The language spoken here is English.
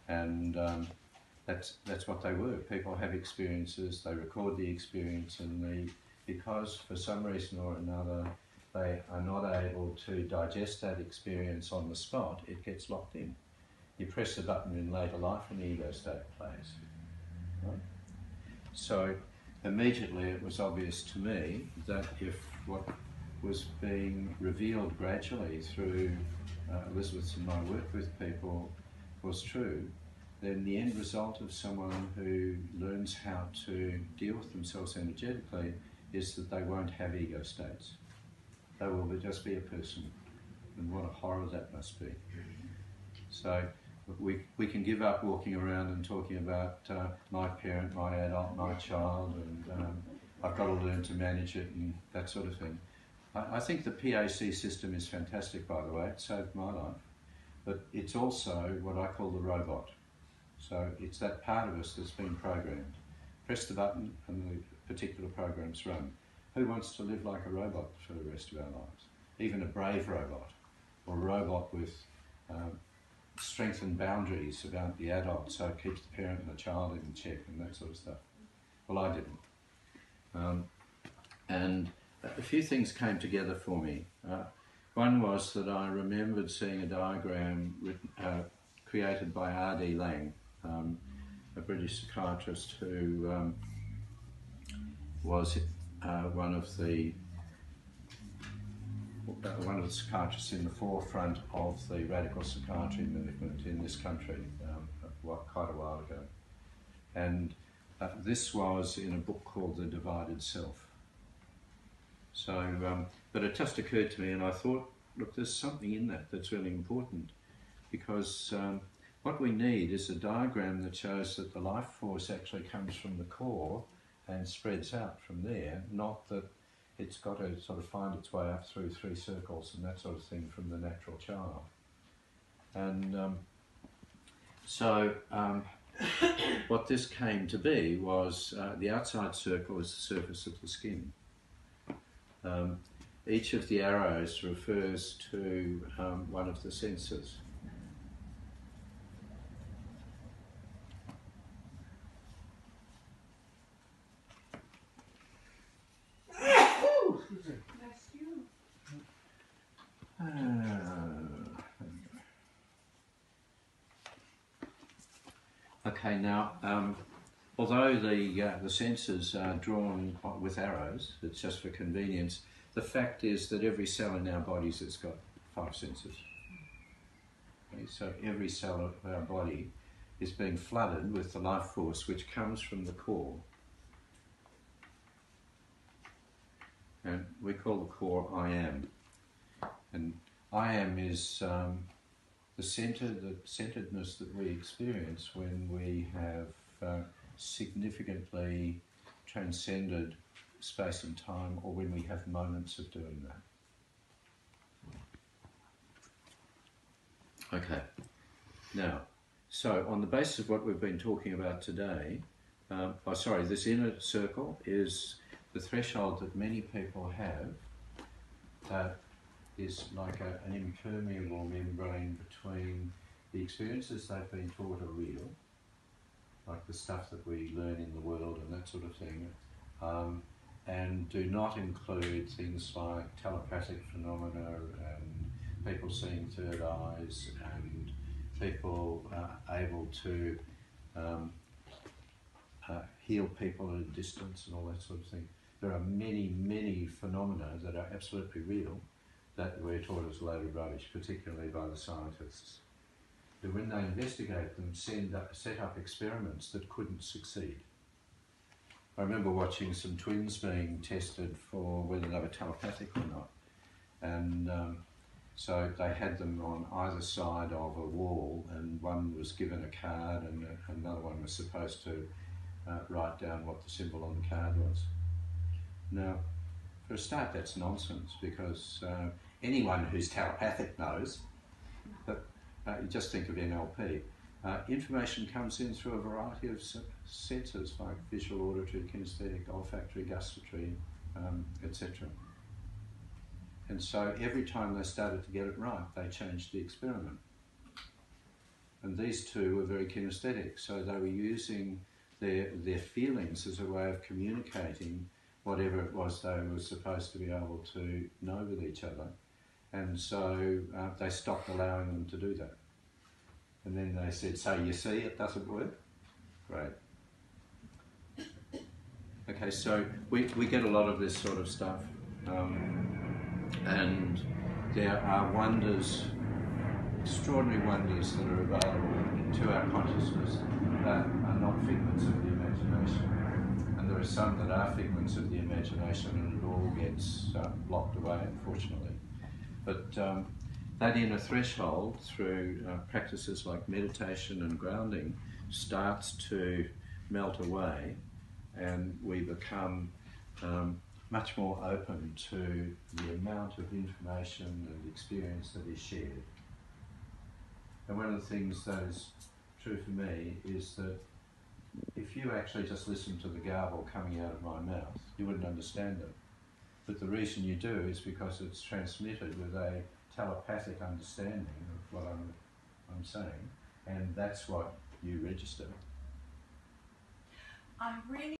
And that's what they were. People have experiences, they record the experience, and because for some reason or another they are not able to digest that experience on the spot, it gets locked in. You press the button in later life and the ego state plays. Right? So immediately it was obvious to me that if what was being revealed gradually through Elizabeth's and my work with people was true, then the end result of someone who learns how to deal with themselves energetically is that they won't have ego states. They will just be a person. And what a horror that must be. So we can give up walking around and talking about my parent, my adult, my child, and I've got to learn to manage it and that sort of thing. I think the PAC system is fantastic, by the way. It saved my life. But it's also what I call the robot. So it's that part of us that's been programmed. Press the button and the particular program's run. Who wants to live like a robot for the rest of our lives? Even a brave robot, or a robot with strengthened boundaries about the adult, so it keeps the parent and the child in check and that sort of stuff. Well, I didn't. And a few things came together for me. One was that I remembered seeing a diagram created by R.D. Laing, a British psychiatrist who was one of the psychiatrists in the forefront of the radical psychiatry movement in this country quite a while ago. And this was in a book called The Divided Self. So, but it just occurred to me, and I thought, look, there's something in that that's really important, because what we need is a diagram that shows that the life force actually comes from the core and spreads out from there, not that it's got to sort of find its way up through 3 circles and that sort of thing from the natural child. And what this came to be was the outside circle is the surface of the skin. Each of the arrows refers to one of the senses. Okay, now, although the senses are drawn with arrows, it's just for convenience, the fact is that every cell in our bodies has got 5 senses. Okay, so every cell of our body is being flooded with the life force which comes from the core. And we call the core I am. And I am is the centeredness that we experience when we have significantly transcended space and time, or when we have moments of doing that. Okay. Now, so on the basis of what we've been talking about today, this inner circle is the threshold that many people have that is like an impermeable membrane between the experiences they've been taught are real, like the stuff that we learn in the world and that sort of thing, and do not include things like telepathic phenomena and people seeing third eyes and people able to heal people at a distance and all that sort of thing. There are many, many phenomena that are absolutely real that we're taught as a load of rubbish, particularly by the scientists, who when they investigate them set up experiments that couldn't succeed. I remember watching some twins being tested for whether they were telepathic or not, and so they had them on either side of a wall, and one was given a card and another one was supposed to write down what the symbol on the card was. Now, for a start, that's nonsense, because anyone who's telepathic knows that, you just think of NLP, information comes in through a variety of senses like visual, auditory, kinesthetic, olfactory, gustatory, etc. And so every time they started to get it right, they changed the experiment. And these two were very kinesthetic, so they were using their feelings as a way of communicating whatever it was they were supposed to be able to know with each other. And so they stopped allowing them to do that. And then they said, so you see, it doesn't work? Great. Okay, so we get a lot of this sort of stuff. And there are wonders, extraordinary wonders that are available to our consciousness that are not figments of the imagination. And there are some that are figments of the imagination, and it all gets blocked away, unfortunately. But that inner threshold, through practices like meditation and grounding, starts to melt away, and we become much more open to the amount of information and experience that is shared. And one of the things that is true for me is that if you actually just listen to the garble coming out of my mouth, you wouldn't understand it. But the reason you do is because it's transmitted with a telepathic understanding of what I'm saying, and that's what you register. I really